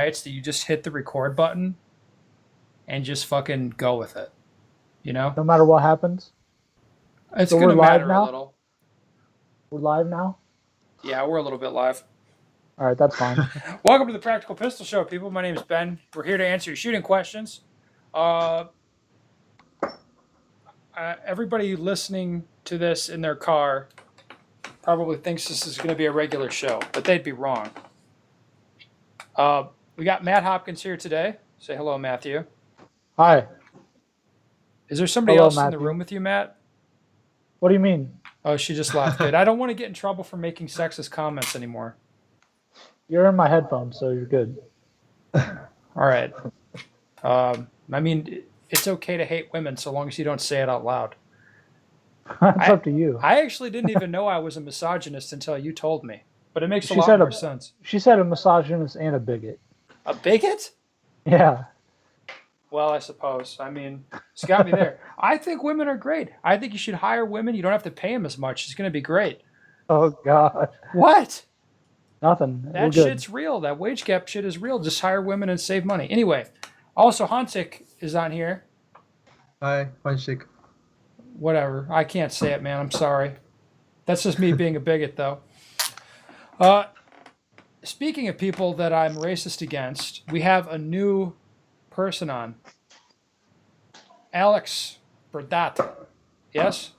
nights that you just hit the record button and just fucking go with it. You know? No matter what happens. It's So going we're to live matter a now? little. We're live now? Yeah, we're a little bit live. All right, that's fine. Welcome to the Practical Pistol Show, people. My name is Ben. We're here to answer your shooting questions. Everybody listening to this in their car probably thinks this is going to be a regular show, but they'd be wrong. We got Matt Hopkins here today. Say hello, Matthew. Hi. Is there somebody Hello, else in the Matthew. room with you, Matt? What do you mean? Oh, she just left. Good. I don't want to get in trouble for making sexist comments anymore. You're in my headphones, so you're good. All right. I mean, it's okay to hate women so long as you don't say it out loud. That's up to you. I actually didn't even know I was a misogynist until you told me, but it makes a She lot said more sense. She said a misogynist and a bigot. A bigot? Yeah. Well, I suppose. I mean, it's got me there. I think women are great. I think you should hire women. You don't have to pay them as much. It's going to be great. Oh, God. What? Nothing. That shit's real. That wage gap shit is real. Just hire women and save money. Anyway, also Hansik is on here. Hi, Hansik. Whatever. I can't say it, man. I'm sorry. That's just me being a bigot, though. Speaking of people that I'm racist against, we have a new person on. Alex Berdat. Yes?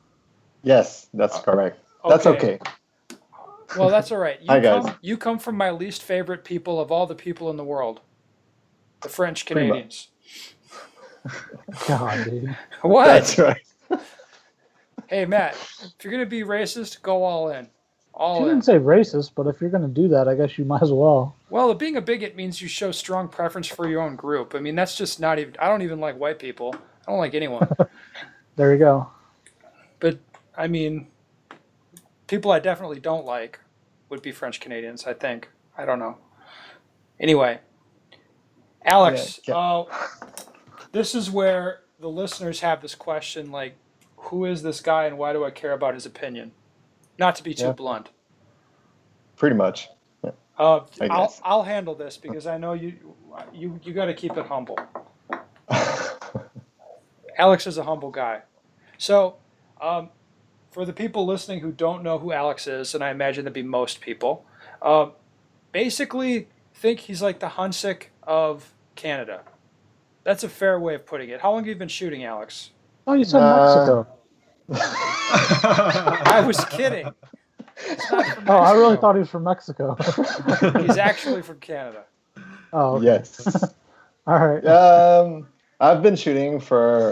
Yes, that's correct. That's okay. Well, that's all right. Hi, guys. You come from my least favorite people of all the people in the world. The French Canadians. God, dude. What? That's right. Hey, Matt, if you're going to be racist, go all in. She didn't say racist, but if you're going to do that, I guess you might as well. Well, being a bigot means you show strong preference for your own group. I mean, that's just not even... I don't even like white people. I don't like anyone. There you go. But, I mean, people I definitely don't like would be French Canadians, I think. I don't know. Anyway, Alex, this is where the listeners have this question, like, who is this guy and why do I care about his opinion? Not to be too blunt. Pretty much. I'll handle this because I know you got to keep it humble. Alex is a humble guy. So, for the people listening who don't know who Alex is, and I imagine that'd be most people, basically think he's like the Hansik of Canada. That's a fair way of putting it. How long have you been shooting, Alex? Oh, you said Mexico. I was kidding. Oh, I really thought he was from Mexico. He's actually from Canada. Oh, okay. Yes. All right. I've been shooting for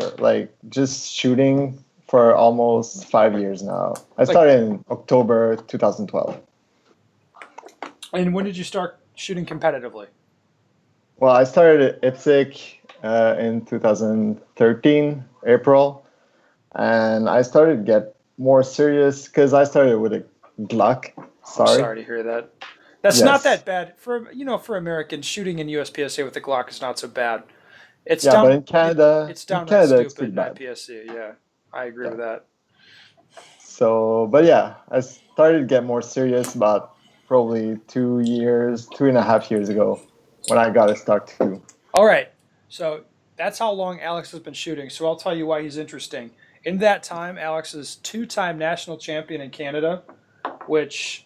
just shooting for almost 5 years now. I started in October 2012. And when did you start shooting competitively? Well, I started at IPSC in 2013, April. And I started to get more serious because I started with a Glock. Sorry to hear that. That's not that bad. For Americans, shooting in USPSA with the Glock is not so bad. It's down, but in Canada, it's downright Canada, it's stupid pretty in bad. IPSC. Yeah, I agree with that. So, but yeah, I started to get more serious about probably 2.5 years ago when I got a stock too. All right, so that's how long Alex has been shooting. So I'll tell you why he's interesting. In that time, Alex is two-time national champion in Canada, which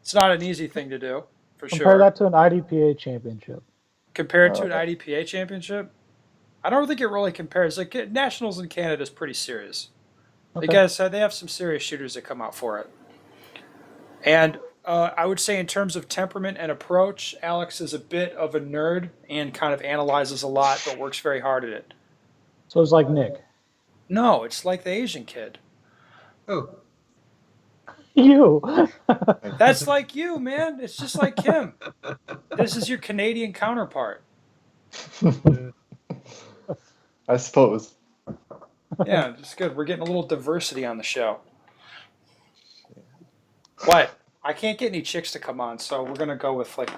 it's not an easy thing to do, for sure. Compare that to an IDPA championship. Compared to an IDPA championship? I don't think it really compares. Like, nationals in Canada is pretty serious. Okay. Because they have some serious shooters that come out for it. And I would say in terms of temperament and approach, Alex is a bit of a nerd and kind of analyzes a lot, but works very hard at it. So it's like Nick. No, it's like the Asian kid. Oh. You. That's like you, man. It's just like him. This is your Canadian counterpart. I suppose. Yeah, it's good. We're getting a little diversity on the show. What? I can't get any chicks to come on, so we're going to go with, like...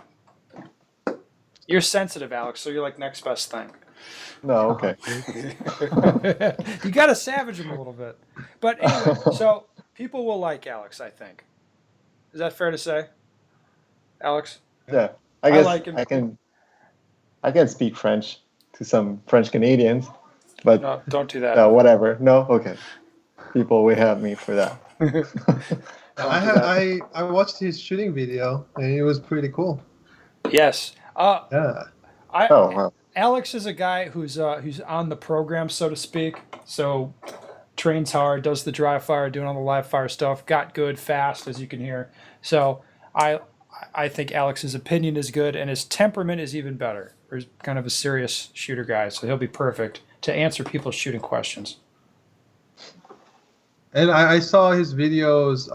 You're sensitive, Alex, so you're like next best thing. No, okay. You got to savage him a little bit. But anyway, so people will like Alex, I think. Is that fair to say, Alex? Yeah, I guess like him. I can. I can speak French to some French Canadians, but No, don't do that. whatever. No, okay. People will have me for that. Don't do that. I watched his shooting video and it was pretty cool. Yes. Yeah. Oh wow. Alex is a guy who's on the program, so to speak. So trains hard, does the dry fire, doing all the live fire stuff. Got good fast, as you can hear. So I think Alex's opinion is good, and his temperament is even better. He's kind of a serious shooter guy, so he'll be perfect to answer people's shooting questions. And I saw his videos,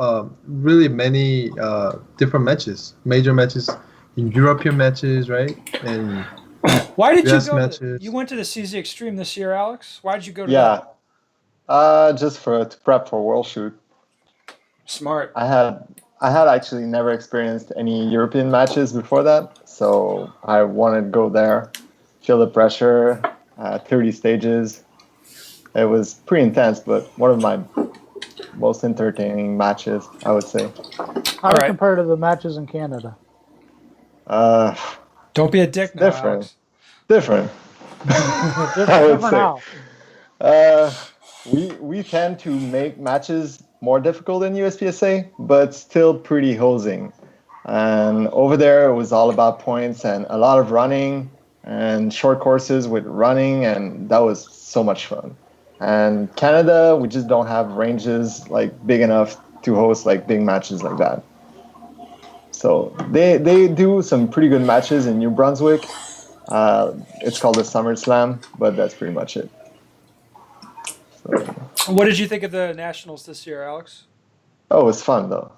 really many different matches, major matches, in European matches, right? And Why did you US go? matches. You went to the CZ Extreme this year, Alex. Why did you go to Yeah. that? Just to prep for World Shoot. Smart. I had actually never experienced any European matches before that, so I wanted to go there, feel the pressure, 30 stages. It was pretty intense, but one of my most entertaining matches, I would say. How All do right. compare to the matches in Canada? Don't be a dick now, Different. Alex. Different. I would Different say. how? We tend to make matches more difficult than USPSA, but still pretty hosing. And over there, it was all about points and a lot of running and short courses with running, and that was so much fun. And Canada, we just don't have ranges like big enough to host like big matches like that. So they do some pretty good matches in New Brunswick. It's called the Summer Slam, but that's pretty much it. So, What did you think of the Nationals this year, Alex? oh, it was fun though.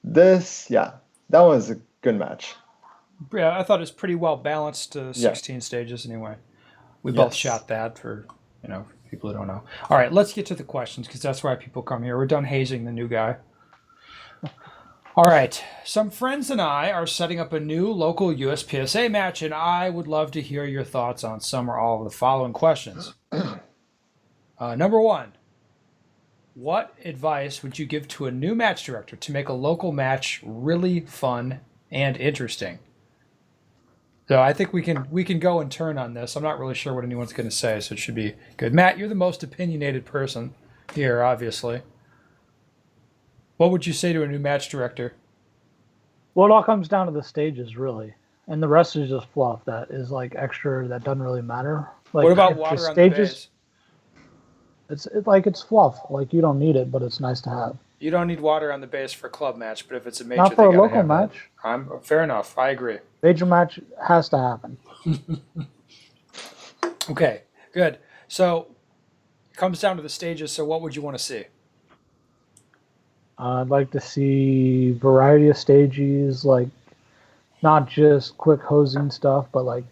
That was a good match. Yeah, I thought it was pretty well balanced to 16 stages anyway. We both Yes. shot that for, people who don't know. All right, let's get to the questions because that's why people come here. We're done hazing the new guy. All right, some friends and I are setting up a new local USPSA match, and I would love to hear your thoughts on some or all of the following questions. Number one, what advice would you give to a new match director to make a local match really fun and interesting? So I think we can go in turn on this. I'm not really sure what anyone's going to say, so it should be good. Matt, you're the most opinionated person here, obviously. What would you say to a new match director? Well, it all comes down to the stages, really, and the rest is just fluff. That is like extra. That doesn't really matter. Like, What about if water on the bays? It's fluff. Like, you don't need it, but it's nice to have. You don't need water on the base for a club match, but if it's a major, Not for they a gotta local have that. match. Fair enough. I agree. Major match has to happen. Okay, good. So it comes down to the stages. So what would you want to see? I'd like to see variety of stages, like not just quick hosing stuff, but like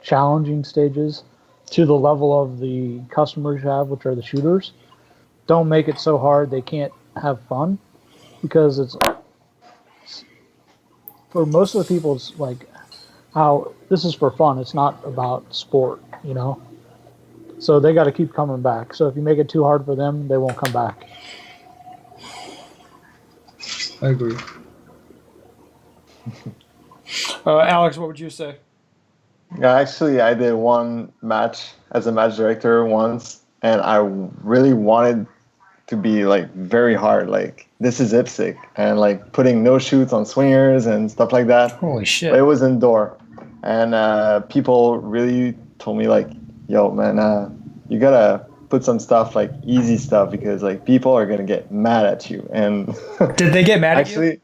challenging stages to the level of the customers you have, which are the shooters. Don't make it so hard they can't have fun, because it's for most of the people, it's like how this is for fun. It's not about sport, So they got to keep coming back. So if you make it too hard for them, they won't come back. I agree. Alex, what would you say? Yeah, actually, I did one match as a match director once, and I really wanted to be like very hard. Like, this is IPSC, and like putting no shoots on swingers and stuff like that. Holy shit! But it was indoor, and people really told me like, "Yo, man, you gotta put some stuff like easy stuff because like people are gonna get mad at you." And did they get mad at you?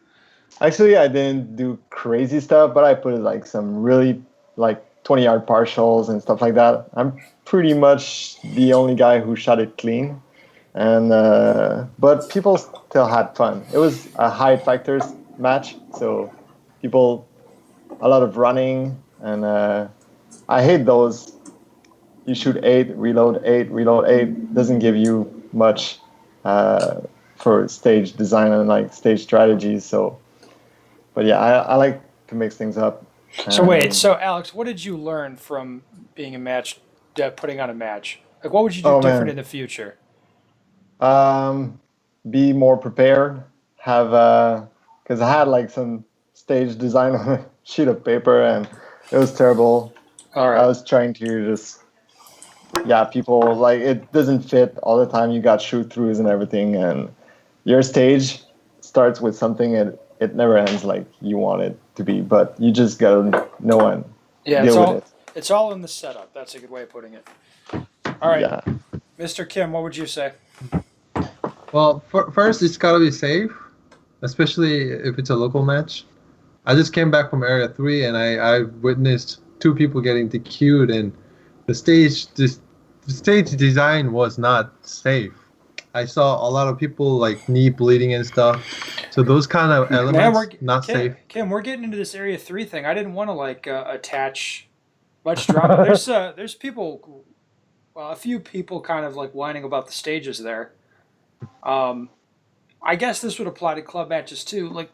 Actually, I didn't do crazy stuff, but I put like some really like 20-yard partials and stuff like that. I'm pretty much the only guy who shot it clean, and but people still had fun. It was a high factors match, so a lot of running, and I hate those. You shoot 8, reload 8, reload 8. Doesn't give you much for stage design and like stage strategies. So, but yeah, I like to mix things up. So Alex, what did you learn from being putting on a match? Like, what would you do different in the future? Be more prepared. Have because I had like some stage design on a sheet of paper and it was terrible. All I right. was trying to just, yeah, people like it doesn't fit all the time. You got shoot throughs and everything, and your stage starts with something and it never ends like you want it to be, but you just gotta know and Yeah, deal with it. it's all in the setup. That's a good way of putting it. All right, Yeah. Mr. Kim, what would you say? Well, first it's gotta be safe, especially if it's a local match. I just came back from Area 3 and I witnessed two people getting DQ'd and the stage this the stage design was not safe. I saw a lot of people like knee bleeding and stuff. So those kind of Man, elements not safe. Kim, we're getting into this Area 3 thing. I didn't want to like attach much drama. There's people, well, a few people kind of like whining about the stages there. Um, I guess this would apply to club matches too. Like,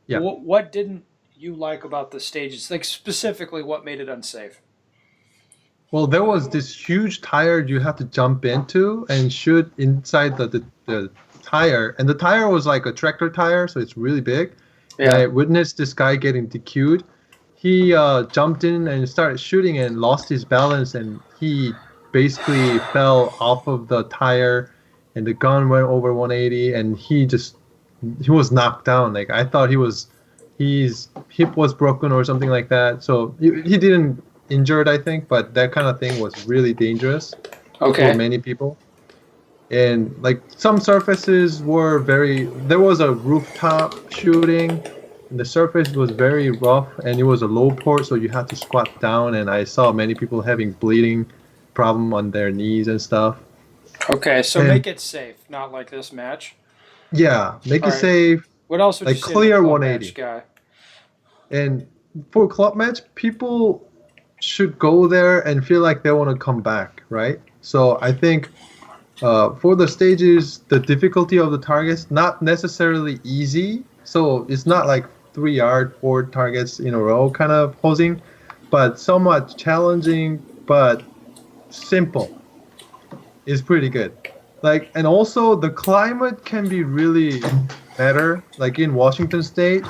Yeah. what didn't you like about the stages? Like specifically, what made it unsafe? Well, there was this huge tire you have to jump into and shoot inside the tire. And the tire was like a tractor tire, so it's really big. And I Yeah. witnessed this guy getting DQ'd. He jumped in and started shooting and lost his balance, and he basically fell off of the tire, and the gun went over 180, and he was knocked down. Like I thought his hip was broken or something like that. So he didn't injured, I think, but that kind of thing was really dangerous for Okay. many people. And like some surfaces were there was a rooftop shooting, and the surface was very rough, and it was a low port, so you had to squat down. And I saw many people having bleeding problem on their knees and stuff. Okay. So And make it safe, not like this match. yeah, make All it right. safe, What else would you like say to the clear club 180. match guy? And for club match, people should go there and feel like they want to come back, right? So I think for the stages, the difficulty of the targets not necessarily easy. So it's not like 3 yard, 4 targets in a row kind of posing, but somewhat challenging, but simple is pretty good. Like, and also the climate can be really better. Like in Washington State,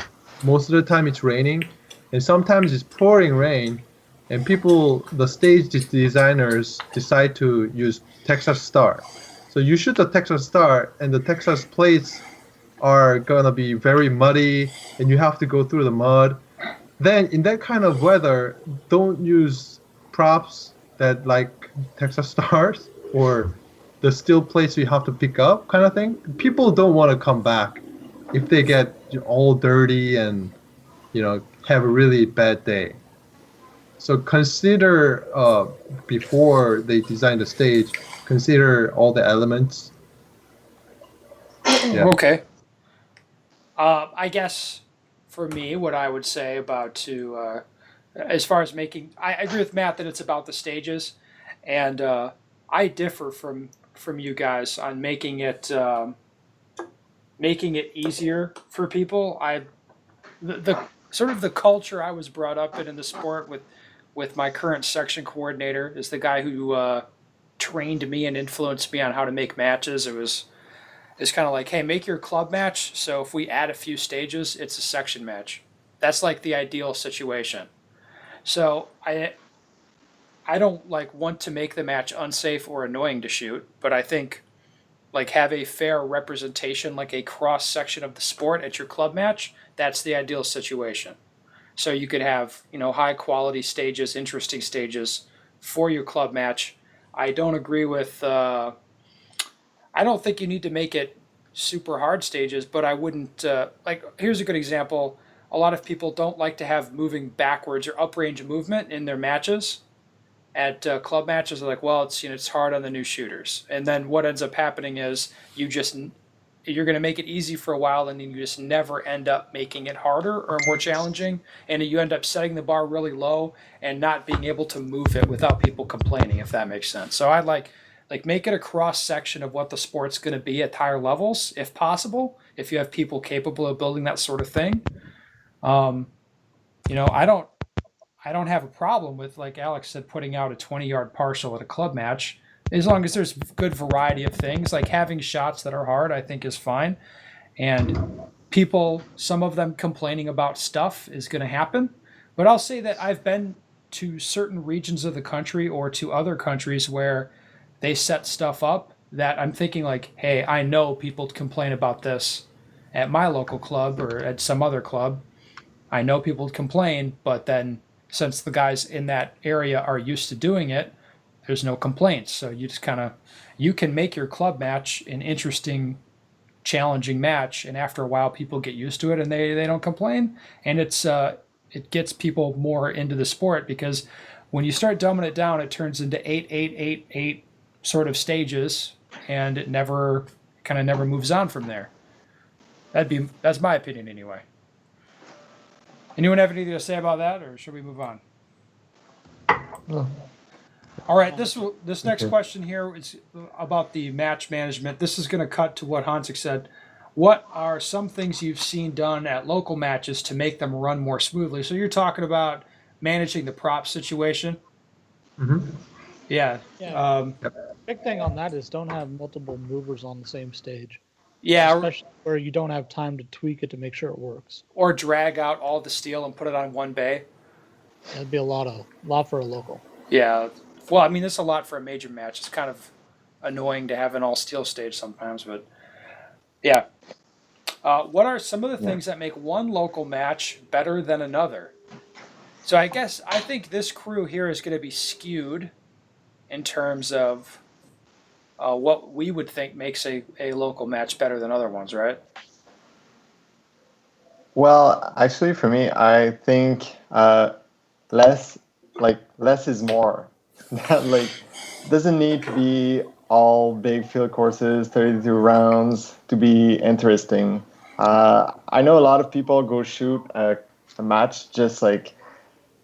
most of the time it's raining, and sometimes it's pouring rain, and the stage designers decide to use Texas Star. So you shoot the Texas Star, and the Texas plates are gonna be very muddy, and you have to go through the mud. Then in that kind of weather, don't use props that like Texas Stars or the steel plates you have to pick up kind of thing. People don't want to come back if they get all dirty and have a really bad day. So consider before they design the stage, consider all the elements. Yeah. Okay. I guess for me, what I would say about as far as I agree with Matt that it's about the stages, and I differ from you guys on making it easier for people. The sort of the culture I was brought up in the sport with my current section coordinator is the guy who trained me and influenced me on how to make matches. It's kind of like, hey, make your club match. So if we add a few stages, it's a section match. That's like the ideal situation. So I don't like want to make the match unsafe or annoying to shoot, but I think like have a fair representation, like a cross section of the sport at your club match. That's the ideal situation. So you could have high quality stages, interesting stages for your club match. I don't agree with. I don't think you need to make it super hard stages, but I wouldn't like. Here's a good example. A lot of people don't like to have moving backwards or up range movement in their matches. At club matches, they're like, well, it's hard on the new shooters, and then what ends up happening is you're going to make it easy for a while, and then you just never end up making it harder or more challenging, and you end up setting the bar really low and not being able to move it without people complaining, if that makes sense. So I'd like make it a cross section of what the sport's going to be at higher levels, if possible, if you have people capable of building that sort of thing. Um, I don't have a problem with, like Alex said, putting out a 20-yard partial at a club match, as long as there's good variety of things. Like having shots that are hard, I think is fine. And people, some of them complaining about stuff is going to happen. But I'll say that I've been to certain regions of the country or to other countries where they set stuff up that I'm thinking like, hey, I know people complain about this at my local club or at some other club. I know people complain, but then since the guys in that area are used to doing it, there's no complaints. So you just kind of you can make your club match an interesting, challenging match, and after a while, people get used to it and they don't complain, and it gets people more into the sport because when you start dumbing it down, it turns into 8 sort of stages, and it never moves on from there. That's my opinion anyway. Anyone have anything to say about that, or should we move on? Oh. All right, this next question here is about the match management. This is going to cut to what Hansik said. What are some things you've seen done at local matches to make them run more smoothly? So you're talking about managing the prop situation. Mm-hmm. Yeah. Yeah. Big thing on that is don't have multiple movers on the same stage. Yeah. Especially where you don't have time to tweak it to make sure it works. Or drag out all the steel and put it on one bay. That'd be a lot for a local. Yeah. Well, I mean, this is a lot for a major match. It's kind of annoying to have an all steel stage sometimes, but yeah. What are some of the things that make one local match better than another? So I think this crew here is going to be skewed in terms of what we would think makes a local match better than other ones, right? Well, actually, for me, I think less is more. That doesn't need to be all big field courses, 32 rounds to be interesting. I know a lot of people go shoot a match just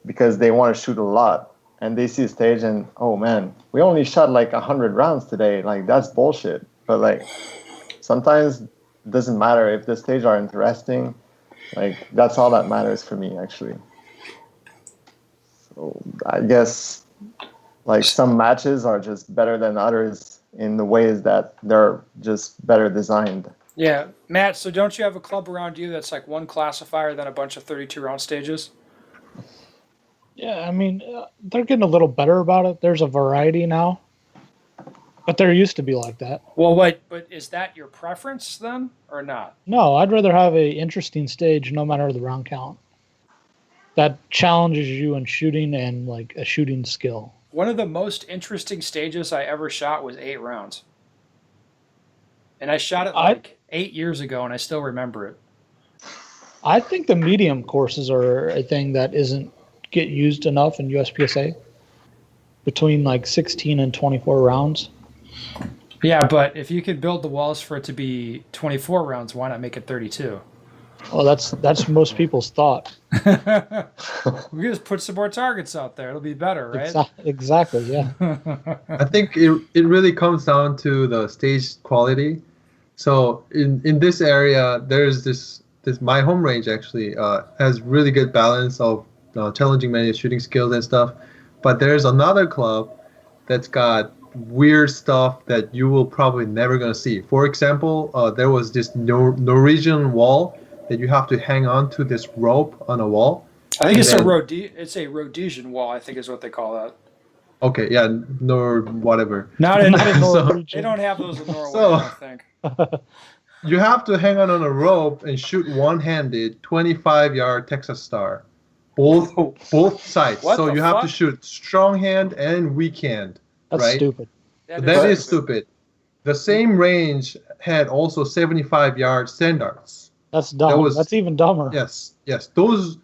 because they want to shoot a lot, and they see a stage and, oh man, we only shot 100 rounds today. That's bullshit. But sometimes it doesn't matter if the stage are interesting. That's all that matters for me, actually. So I guess some matches are just better than others in the ways that they're just better designed. Yeah, Matt, so don't you have a club around you that's one classifier than a bunch of 32 round stages? Yeah, I mean, they're getting a little better about it. There's a variety now, but there used to be like that. Well, but is that your preference then, or not? No, I'd rather have a interesting stage no matter the round count. That challenges you in shooting and a shooting skill. One of the most interesting stages I ever shot was 8 rounds. And I shot it 8 years ago, and I still remember it. I think the medium courses are a thing that isn't get used enough in USPSA. Between 16 and 24 rounds. Yeah, but if you could build the walls for it to be 24 rounds, why not make it 32? Well, that's most people's thought. We just put some more targets out there. It'll be better, right? Exactly, yeah. I think it really comes down to the stage quality. So in this area, there's this my home range actually has really good balance of challenging many shooting skills and stuff. But there's another club that's got weird stuff that you will probably never gonna see. For example, there was this Norwegian wall that you have to hang on to this rope on a wall. I think it's a Rhodesian wall, I think is what they call that. Okay, yeah, nor whatever. Not in Norway. They don't have those in Norway, So, I don't think. You have to hang on a rope and shoot one-handed 25-yard Texas Star. Both sides. So you have to shoot strong hand and weak hand. That's right? stupid. That is stupid. The same range had also 75-yard standards. That's dumb. That's even dumber. Yes. Those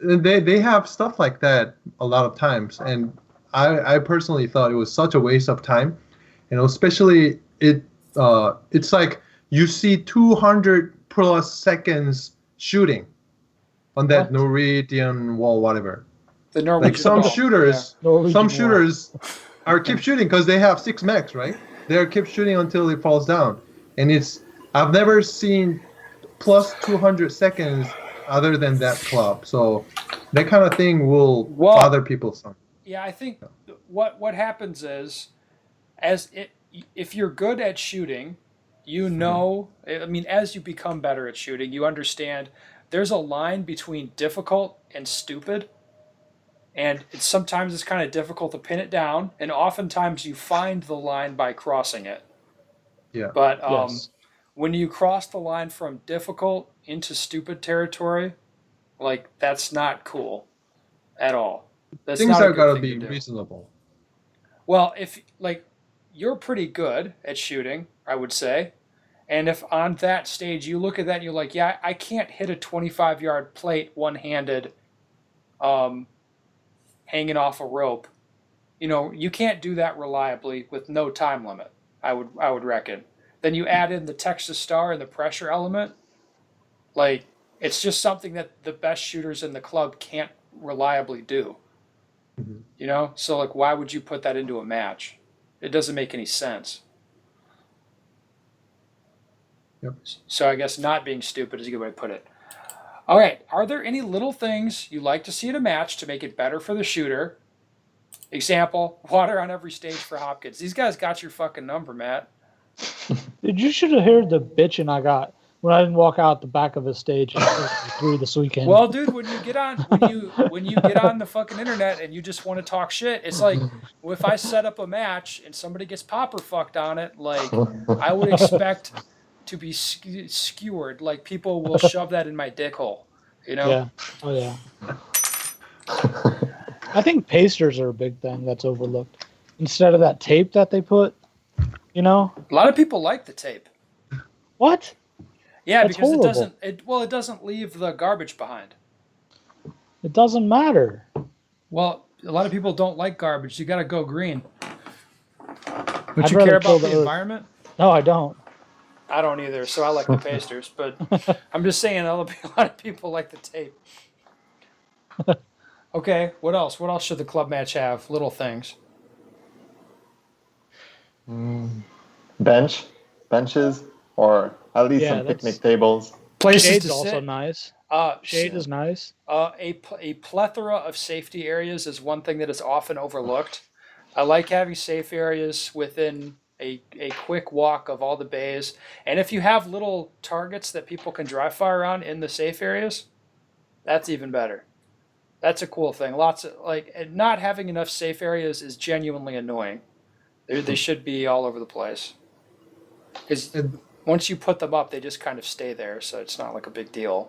they have stuff like that a lot of times, and I personally thought it was such a waste of time, especially it's like you see 200 plus seconds shooting on that Norwegian wall, whatever. The Norwegian some wall. shooters, Norwegian some wall. shooters are keep shooting because they have 6 max, right? They keep shooting until it falls down, and I've never seen plus 200 seconds other than that club. So that kind of thing will bother people some. Yeah, I think what happens is, if you're good at shooting, as you become better at shooting, you understand there's a line between difficult and stupid. and sometimes it's kind of difficult to pin it down, and oftentimes you find the line by crossing it. Yeah. But Yes. when you cross the line from difficult into stupid territory, like that's not cool at all. That's Things not a are good gotta thing to be do. reasonable. Well, if like you're pretty good at shooting, I would say. And if on that stage you look at that and you're like, yeah, I can't hit a 25-yard plate one-handed, um, hanging off a rope. You can't do that reliably with no time limit. I would reckon. Then you add in the Texas Star and the pressure element. Like it's just something that the best shooters in the club can't reliably do. Mhm. So like, why would you put that into a match? It doesn't make any sense. Yep. So I guess not being stupid is a good way to put it. All right. Are there any little things you like to see in a match to make it better for the shooter? Example: water on every stage for Hopkins. These guys got your fucking number, Matt. Dude, you should have heard the bitching I got when I didn't walk out the back of the stage through this weekend. Well, dude, when you get on the fucking internet and you just want to talk shit, it's like if I set up a match and somebody gets popper fucked on it, like I would expect to be skewered. Like people will shove that in my dick hole. Yeah. Oh yeah. I think pasters are a big thing that's overlooked. Instead of that tape that they put, A lot of people like the tape. What? Yeah, That's because horrible. it doesn't leave the garbage behind. It doesn't matter. Well, a lot of people don't like garbage. You got to go green. Don't I'd you rather care kill about the earth. environment? No, I don't. I don't either, so I like the pasters. But I'm just saying, a lot of people like the tape. Okay, what else? What else should the club match have? Little things. Benches, or at least Yeah, some that's picnic tables. Places shade's to also sit. nice. Uh, Shade is nice. a plethora of safety areas is one thing that is often overlooked. I like having safe areas within a quick walk of all the bays. And if you have little targets that people can dry fire on in the safe areas, that's even better. That's a cool thing. Lots of not having enough safe areas is genuinely annoying. They should be all over the place. Because And once you put them up, they just kind of stay there, so it's not like a big deal.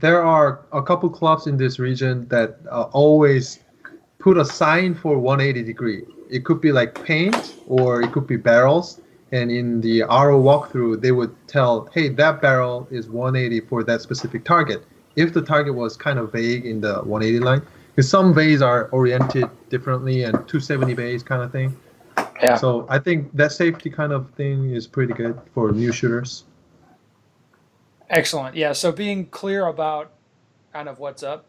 there are a couple clubs in this region that always put a sign for 180 degree. It could be like paint or it could be barrels. And in the RO walkthrough, they would tell, hey, that barrel is 180 for that specific target. If the target was kind of vague in the 180 line, because some bays are oriented differently and 270 bays kind of thing. Yeah. So I think that safety kind of thing is pretty good for new shooters. Excellent. Yeah. So being clear about kind of what's up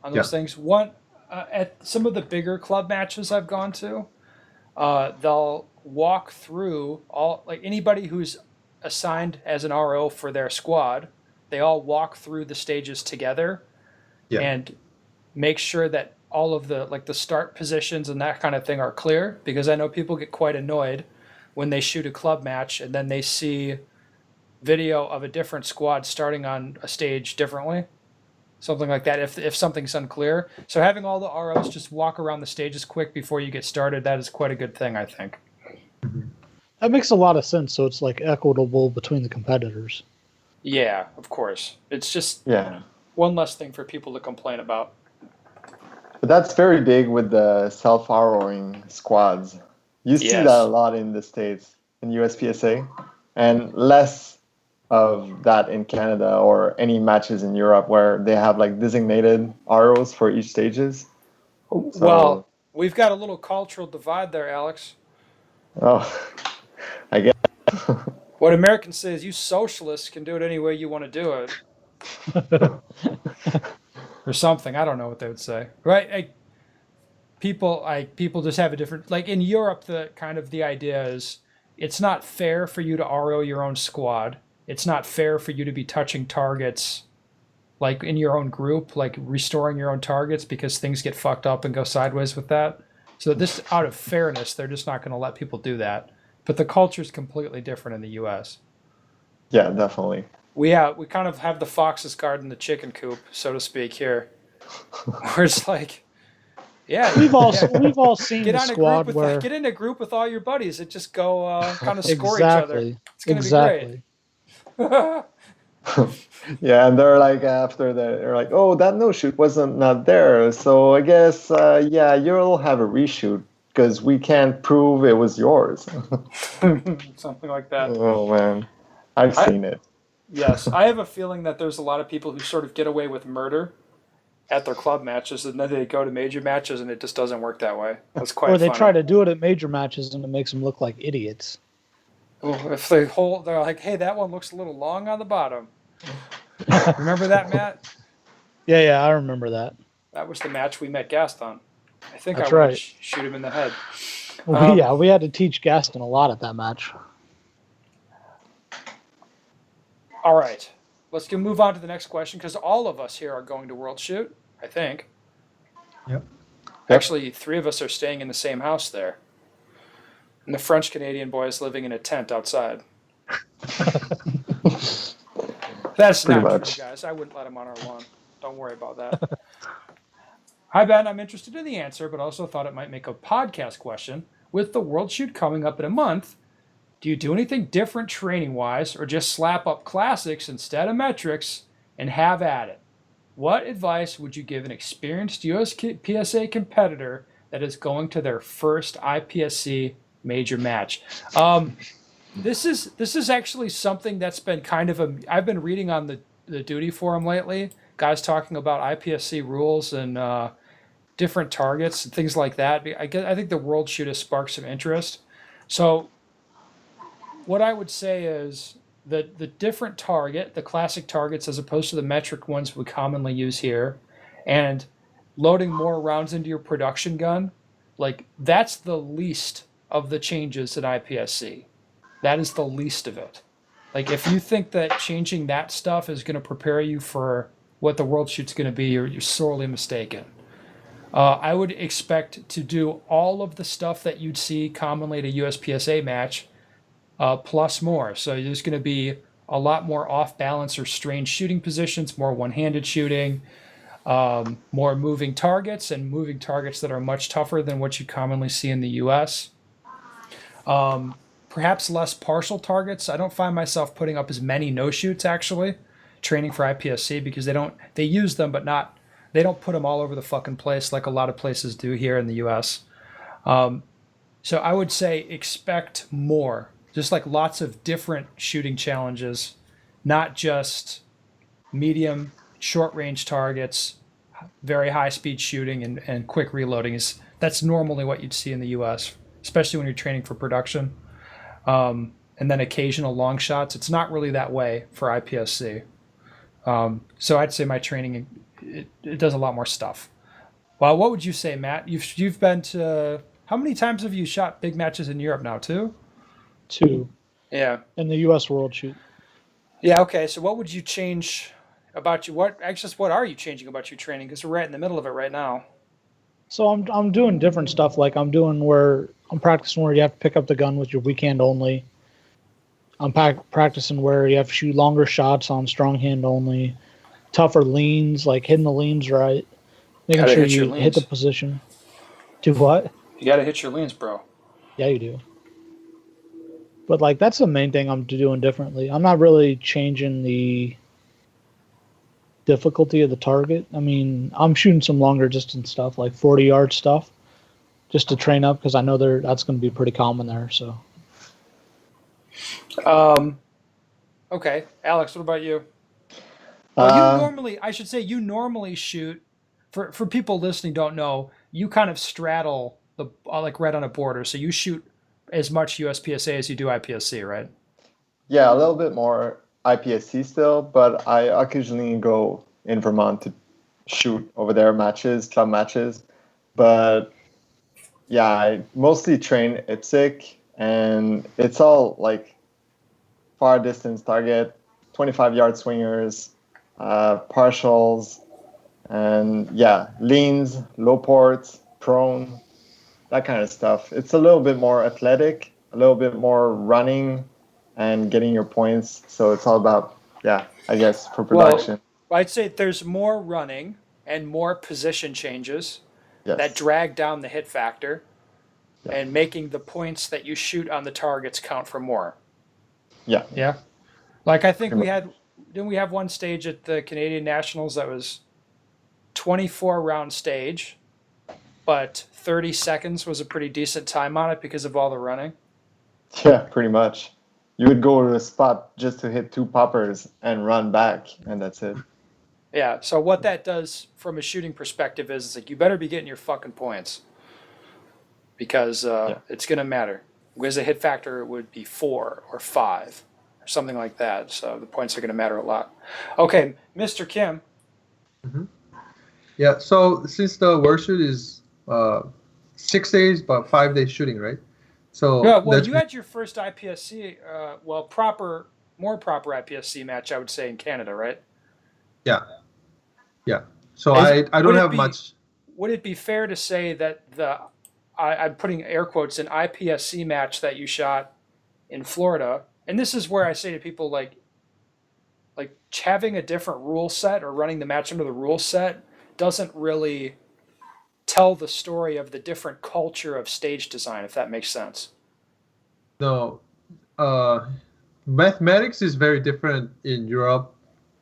on those things. One at some of the bigger club matches I've gone to, they'll walk through all like anybody who's assigned as an RO for their squad. They all walk through the stages together and make sure that all of the start positions and that kind of thing are clear, because I know people get quite annoyed when they shoot a club match and then they see video of a different squad starting on a stage differently, something like that, if something's unclear. So having all the ROs just walk around the stages quick before you get started, that is quite a good thing, I think. That makes a lot of sense. So it's like equitable between the competitors. Yeah, of course. It's just one less thing for people to complain about. But that's very big with the self-ROing squads. You see that a lot in the States, in USPSA, and less of that in Canada or any matches in Europe where they have like designated ROs for each stages. Well, we've got a little cultural divide there, Alex. Oh, I guess. What Americans say is you socialists can do it any way you want to do it. Or something. I don't know what they would say. Right? People just have a different, like in Europe, the idea is it's not fair for you to RO your own squad. It's not fair for you to be touching targets like in your own group, like restoring your own targets, because things get fucked up and go sideways with that. So this, out of fairness, they're just not going to let people do that. But the culture is completely different in the U.S. Yeah, definitely. We kind of have the fox's garden, the chicken coop, so to speak, here. where it's like, yeah, We've all seen get the on a squad group where with get in a group with all your buddies and just go kind of score each other. exactly, It's gonna exactly. be great. Yeah, and they're like after that, they're like, "Oh, that no shoot wasn't not there, so I guess yeah, you'll have a reshoot because we can't prove it was yours." Something like that. Oh man, I've I, seen it. yes, I have a feeling that there's a lot of people who sort of get away with murder at their club matches, and then they go to major matches, and it just doesn't work that way. That's quite Or they funny. try to do it at major matches and it makes them look like idiots. Well, if they're like, hey, that one looks a little long on the bottom. Remember that, Matt? Yeah, I remember that. That was the match we met Gaston. I think That's I wanted right. to shoot him in the head. Yeah, we had to teach Gaston a lot at that match. All right, let's move on to the next question because all of us here are going to World Shoot, I think. Yep. Actually, 3 of us are staying in the same house there. And the French Canadian boy is living in a tent outside. That's Pretty not much. true, guys. I wouldn't let him on our lawn. Don't worry about that. Hi, Ben. I'm interested in the answer, but also thought it might make a podcast question. With the World Shoot coming up in a month, do you do anything different training-wise or just slap up classics instead of metrics and have at it? What advice would you give an experienced USPSA competitor that is going to their first IPSC major match? This is actually something that's been kind of I've been reading on the duty forum lately, guys talking about IPSC rules and different targets and things like that. I think the World Shoot has sparked some interest. So what I would say is that the different target, the classic targets as opposed to the metric ones we commonly use here, and loading more rounds into your production gun, like that's the least of the changes in IPSC. That is the least of it. Like if you think that changing that stuff is going to prepare you for what the World Shoot's going to be, you're sorely mistaken. I would expect to do all of the stuff that you'd see commonly at a USPSA match, plus more. So there's going to be a lot more off balance or strange shooting positions, more one-handed shooting, more moving targets, and moving targets that are much tougher than what you commonly see in the US. Perhaps less partial targets. I don't find myself putting up as many no-shoots actually, training for IPSC, because they use them, but they don't put them all over the fucking place like a lot of places do here in the US. So I would say expect more, just like lots of different shooting challenges, not just medium, short range targets, very high speed shooting and quick reloading. That's normally what you'd see in the US, especially when you're training for production. And then occasional long shots. It's not really that way for IPSC. So I'd say my training, it does a lot more stuff. Well, what would you say, Matt? You've been to, how many times have you shot big matches in Europe now? 2? 2. Yeah. In the U.S. World Shoot. Yeah. Okay. So what would you change about you? What are you changing about your training? Because we're right in the middle of it right now. So I'm doing different stuff. Like I'm practicing where you have to pick up the gun with your weak hand only. I'm practicing where you have to shoot longer shots on strong hand only, tougher leans, like hitting the leans right, making sure you hit the position. Do what? You got to hit your leans, bro. Yeah, you do. But like that's the main thing I'm doing differently. I'm not really changing the difficulty of the target. I mean, I'm shooting some longer distance stuff, like 40-yard stuff, just to train up because I know that's going to be pretty common there. So. Okay, Alex, what about you? Well, you normally shoot. For people listening, don't know, you kind of straddle the like right on a border. So you shoot as much USPSA as you do IPSC, right? Yeah, a little bit more IPSC still, but I occasionally go in Vermont to shoot over there club matches. But yeah, I mostly train IPSC, and it's all like far distance target, 25-yard swingers, partials, and yeah, leans, low ports, prone, that kind of stuff. It's a little bit more athletic, a little bit more running and getting your points. So it's all about, yeah, I guess for production. Well, I'd say there's more running, and more position changes Yes. that drag down the hit factor Yeah. and making the points that you shoot on the targets count for more. Yeah. Yeah. Like I think Pretty didn't we have one stage at the Canadian Nationals that was 24 round stage, but 30 seconds was a pretty decent time on it because of all the running? Yeah, pretty much. You would go to a spot just to hit 2 poppers and run back, and that's it. Yeah. So what that does from a shooting perspective is like you better be getting your fucking points because it's going to matter. Because the hit factor would be 4 or 5 or something like that. So the points are going to matter a lot. Okay, Mr. Kim. Yeah. So since the world shoot is 6 days, but 5 days shooting, right? So Yeah, well, that's you had your first IPSC, more proper IPSC match, I would say, in Canada, right? yeah. So Is- I would don't it have be- much. Would it be fair to say that I'm putting air quotes, an IPSC match that you shot in Florida, and this is where I say to people like having a different rule set or running the match under the rule set doesn't really tell the story of the different culture of stage design, if that makes sense. No, mathematics is very different in Europe,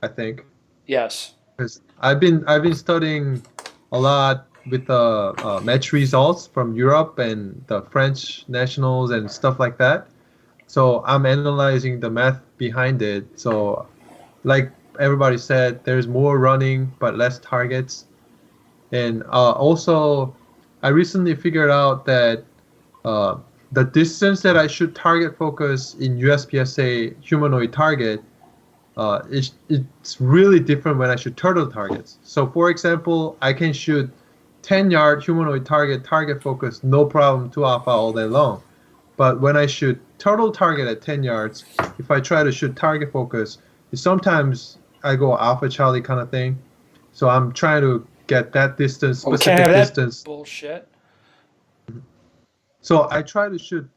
I think. Yes. Because I've been studying a lot with the match results from Europe and the French nationals and stuff like that. So I'm analyzing the math behind it. So, like everybody said, there's more running but less targets. And also, I recently figured out that uh, the distance that I should target focus in USPSA humanoid target it's really different when I shoot turtle targets. So, for example, I can shoot 10-yard humanoid target focus, no problem, 2 alpha all day long. But when I shoot turtle target at 10 yards, if I try to shoot target focus, sometimes I go alpha Charlie kind of thing. So I'm trying to get that distance, We can't specific have that distance. bullshit. So I try to shoot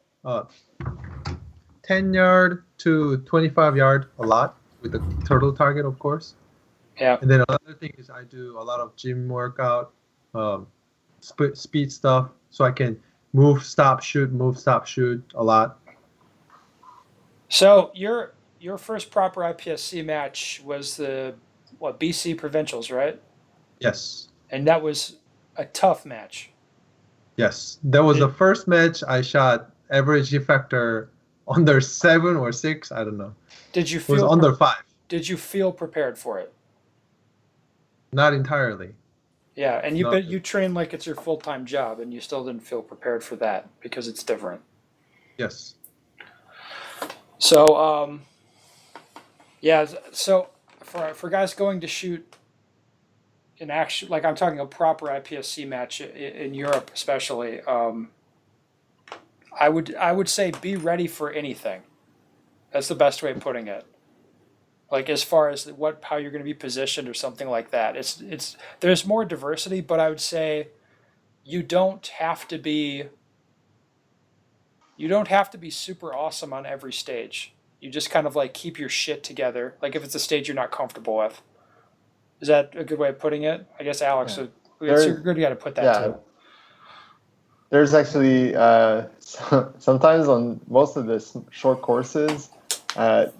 10 yard to 25 yard a lot with the turtle target, of course. Yeah. And then another thing is I do a lot of gym workout, speed stuff, so I can move, stop, shoot a lot. So your first proper IPSC match was the BC Provincials, right? Yes. And that was a tough match. Yes. That was the first match I shot average effector under 7 or 6, I don't know. Did you It was feel under 5. Did you feel prepared for it? Not entirely. Yeah, and No. you train like it's your full-time job, and you still didn't feel prepared for that because it's different. Yes. So, yeah. So for guys going to shoot an actual, like I'm talking a proper IPSC match in Europe, especially, I would say be ready for anything. That's the best way of putting it. Like as far as how you're going to be positioned or something like that. It's there's more diversity, but I would say you don't have to be super awesome on every stage. You just kind of like keep your shit together. Like if it's a stage you're not comfortable with. Is that a good way of putting it? I guess Alex, it's a good way to put that too. There's actually sometimes on most of the short courses,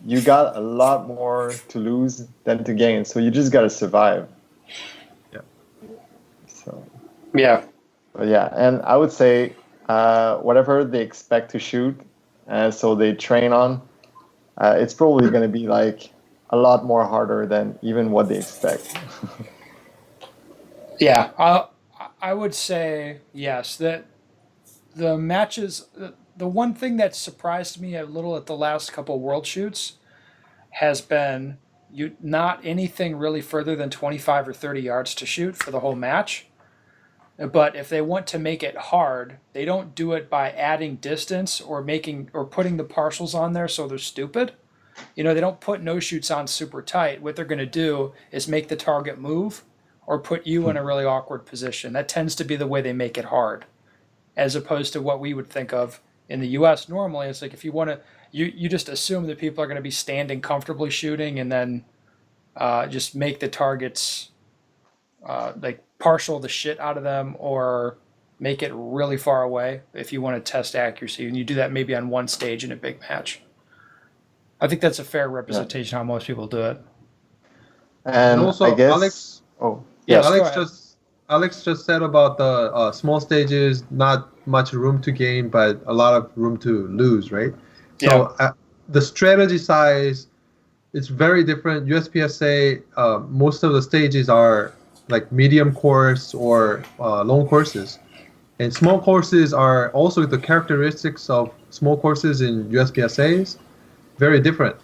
you got a lot more to lose than to gain. So you just got to survive. Yeah. So. Yeah. But yeah, and I would say whatever they expect to shoot, so they train on, it's probably going to be like a lot more harder than even what they expect. Yeah, I would say yes. That the matches, the one thing that surprised me a little at the last couple world shoots has been not anything really further than 25 or 30 yards to shoot for the whole match. But if they want to make it hard, they don't do it by adding distance or putting the partials on there so they're stupid. They don't put no shoots on super tight. What they're going to do is make the target move or put you in a really awkward position. That tends to be the way they make it hard, as opposed to what we would think of in the U.S. normally. It's like if you want to, you just assume that people are going to be standing comfortably shooting and then just make the targets like partial the shit out of them or make it really far away if you want to test accuracy. And you do that maybe on one stage in a big match. I think that's a fair representation how most people do it. And also, I guess. Alex. Oh, Yes, Alex just said about the small stages, not much room to gain, but a lot of room to lose, right? So the strategy size is very different. USPSA, most of the stages are like medium course or long courses, and small courses are also the characteristics of small courses in USPSAs very different.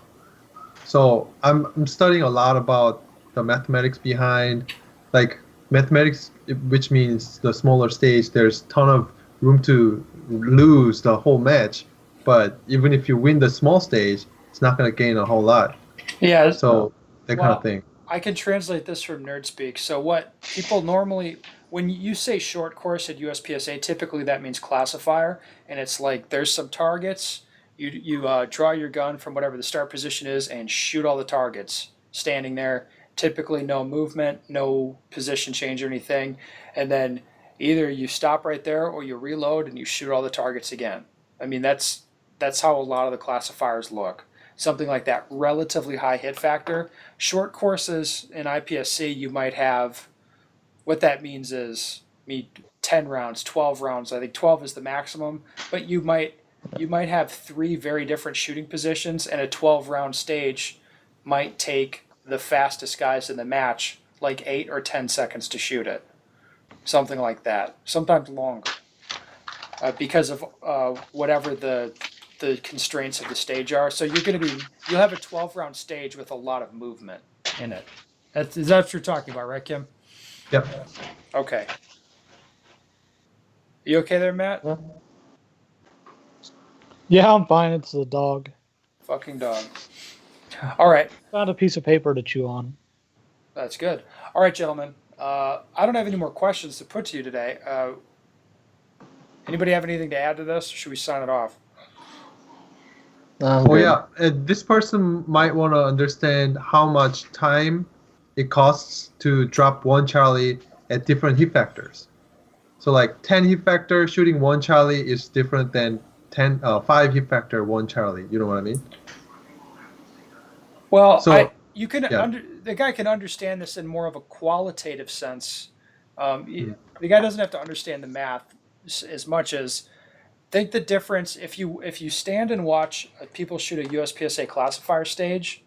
So I'm studying a lot about the mathematics behind, like mathematics, which means the smaller stage. There's ton of room to lose the whole match, but even if you win the small stage, it's not going to gain a whole lot. Yeah. So that kind of thing. I can translate this from nerd speak. So what people normally, when you say short course at USPSA, typically that means classifier, and it's like there's some targets. You draw your gun from whatever the start position is and shoot all the targets standing there. Typically no movement, no position change or anything, and then either you stop right there or you reload and you shoot all the targets again. I mean that's how a lot of the classifiers look. Something like that, relatively high hit factor. Short courses in IPSC, you might have, what that means is 10 rounds, 12 rounds. I think 12 is the maximum, but you might have 3 very different shooting positions, and a 12-round stage might take the fastest guys in the match like 8 or 10 seconds to shoot it. Something like that. Sometimes longer. Because of whatever the constraints of the stage are. So you'll have a 12-round stage with a lot of movement in it. Is that what you're talking about, right, Kim? Yep. Okay. You okay there, Matt? Yeah, I'm fine. It's the dog. Fucking dog. All right. Found a piece of paper to chew on. That's good. All right, gentlemen. I don't have any more questions to put to you today. Anybody have anything to add to this, or should we sign it off? Yeah, this person might want to understand how much time it costs to drop one Charlie at different hit factors. So like 10 hit factor shooting one Charlie is different than 5 hit factor one Charlie. You know what I mean? Well, so, the guy can understand this in more of a qualitative sense. The guy doesn't have to understand the math as much as think the difference if you stand and watch people shoot a USPSA classifier stage,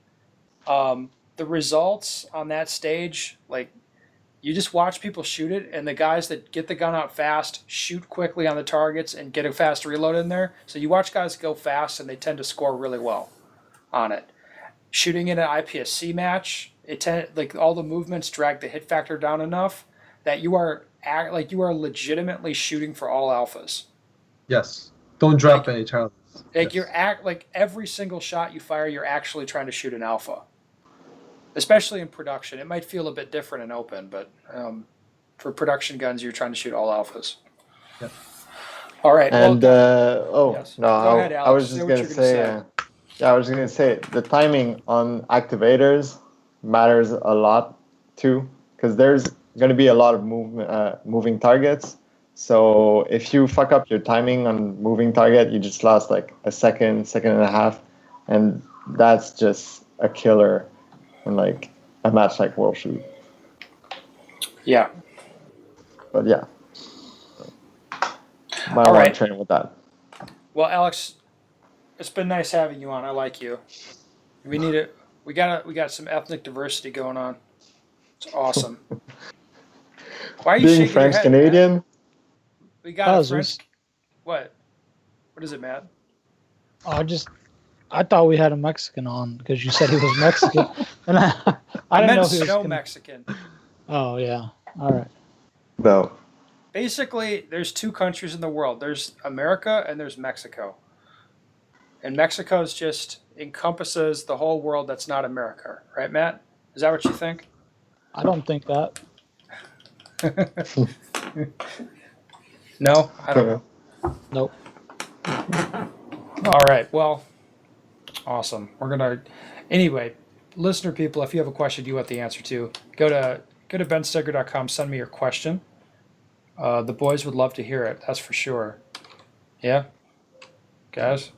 the results on that stage, like you just watch people shoot it, and the guys that get the gun out fast shoot quickly on the targets and get a fast reload in there. So you watch guys go fast, and they tend to score really well on it. Shooting in an IPSC match, like all the movements drag the hit factor down enough that you are legitimately shooting for all alphas. Yes. Don't drop any Charlies. Like yes. Every single shot you fire, you're actually trying to shoot an alpha. Especially in production. It might feel a bit different in open, but for production guns, you're trying to shoot all alphas. Yeah. All right. And yes. no, Go ahead, Alex. I was just gonna say. I was gonna say the timing on activators matters a lot too, because there's gonna be a lot of moving targets. So if you fuck up your timing on moving target, you just lost like a second and a half, and that's just a killer in like a match like World Shoot. Yeah. But yeah. Might want to train with that. Well, Alex, it's been nice having you on. I like you. We need it. We got some ethnic diversity going on. It's awesome. Why are you being French Canadian? Matt? We got a French. What? What is it, Matt? I thought we had a Mexican on because you said he was Mexican, and I didn't know he was no Mexican. Oh yeah. All right. No. Basically, there's 2 countries in the world. There's America and there's Mexico. And Mexico just encompasses the whole world that's not America, right, Matt? Is that what you think? I don't think that. No, I don't know. Nope. All right. Well, awesome. We're gonna. Anyway, listener people, if you have a question you want the answer to, go to go to benstoeger.com, send me your question. The boys would love to hear it, that's for sure. Yeah? Guys?